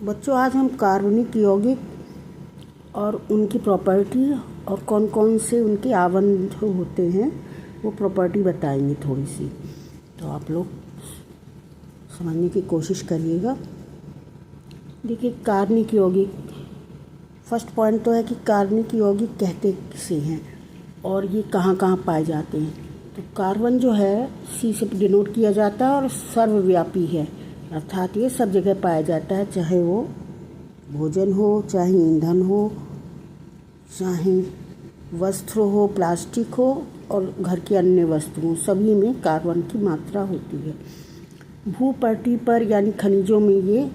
बच्चों, आज हम कार्बनिक यौगिक और उनकी प्रॉपर्टी और कौन कौन से उनके आबंध होते हैं वो प्रॉपर्टी बताएंगे थोड़ी सी। तो आप लोग समझने की कोशिश करिएगा। देखिए, कार्बनिक यौगिक, फर्स्ट पॉइंट तो है कि कार्बनिक यौगिक कहते किसे हैं और ये कहाँ कहाँ पाए जाते हैं। तो कार्बन जो है सी से डिनोट किया जाता है और सर्वव्यापी है, अर्थात ये सब जगह पाया जाता है, चाहे वो भोजन हो, चाहे ईंधन हो, चाहे वस्त्र हो, प्लास्टिक हो और घर की अन्य वस्तुओं, सभी में कार्बन की मात्रा होती है। भूपटल पर यानी खनिजों में ये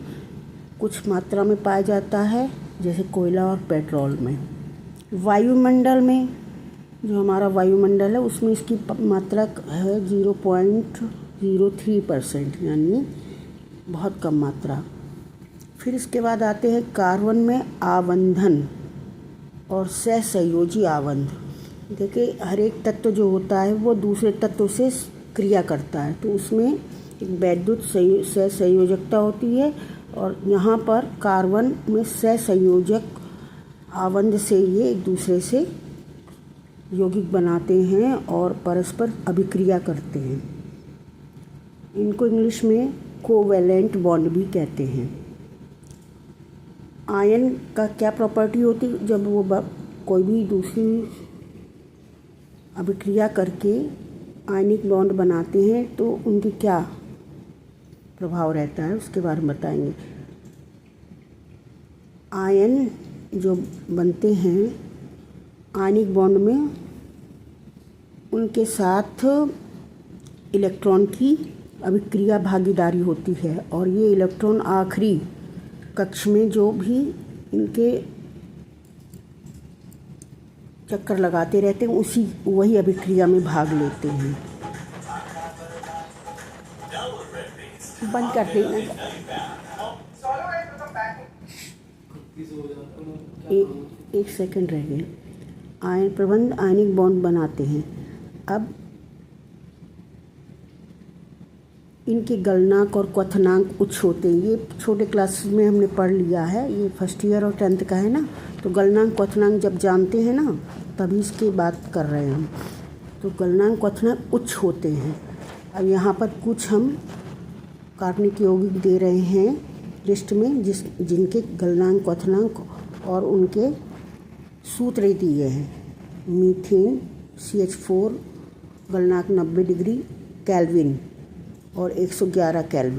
कुछ मात्रा में पाया जाता है, जैसे कोयला और पेट्रोल में। वायुमंडल में, जो हमारा वायुमंडल है उसमें इसकी मात्रा है 0.03%, यानी बहुत कम मात्रा। फिर इसके बाद आते हैं कार्बन में आबंधन और सहसंयोजी आबंध। देखिए, हर एक तत्व जो होता है वो दूसरे तत्व से क्रिया करता है, तो उसमें एक वैद्युत सहसंयोजकता होती है और यहाँ पर कार्बन में सहसंयोजक आबंध से ये एक दूसरे से यौगिक बनाते हैं और परस्पर अभिक्रिया करते हैं। इनको इंग्लिश में कोवैलेंट बॉन्ड भी कहते हैं। आयन का क्या प्रॉपर्टी होती है? जब वो कोई भी दूसरी अभिक्रिया करके आयनिक बॉन्ड बनाते हैं तो उनकी क्या प्रभाव रहता है, उसके बारे में बताएंगे। आयन जो बनते हैं आयनिक बॉन्ड में, उनके साथ इलेक्ट्रॉन की अभिक्रिया भागीदारी होती है और ये इलेक्ट्रॉन आखिरी कक्ष में जो भी इनके चक्कर लगाते रहते हैं वही अभिक्रिया में भाग लेते हैं। बंद कर देना। एक सेकंड रह गए। आयन प्रबंध आयनिक बॉन्ड बनाते हैं। अब इनके गलनांक और क्वथनांक उच्च होते हैं। ये छोटे क्लासेस में हमने पढ़ लिया है, ये फर्स्ट ईयर और 10th का है ना। तो गलनांक क्वथनांक जब जानते हैं ना, तभी इसकी बात कर रहे हैं हम। तो गलनांक क्वथनांक उच्च होते हैं। अब यहाँ पर कुछ हम कार्बनिक यौगिक दे रहे हैं लिस्ट में, जिनके गलनांक क्वथनांक और उनके सूत्र दिए हैं। मीथेन CH4 गलनांक 90 डिग्री केल्विन और 111 केल्विन।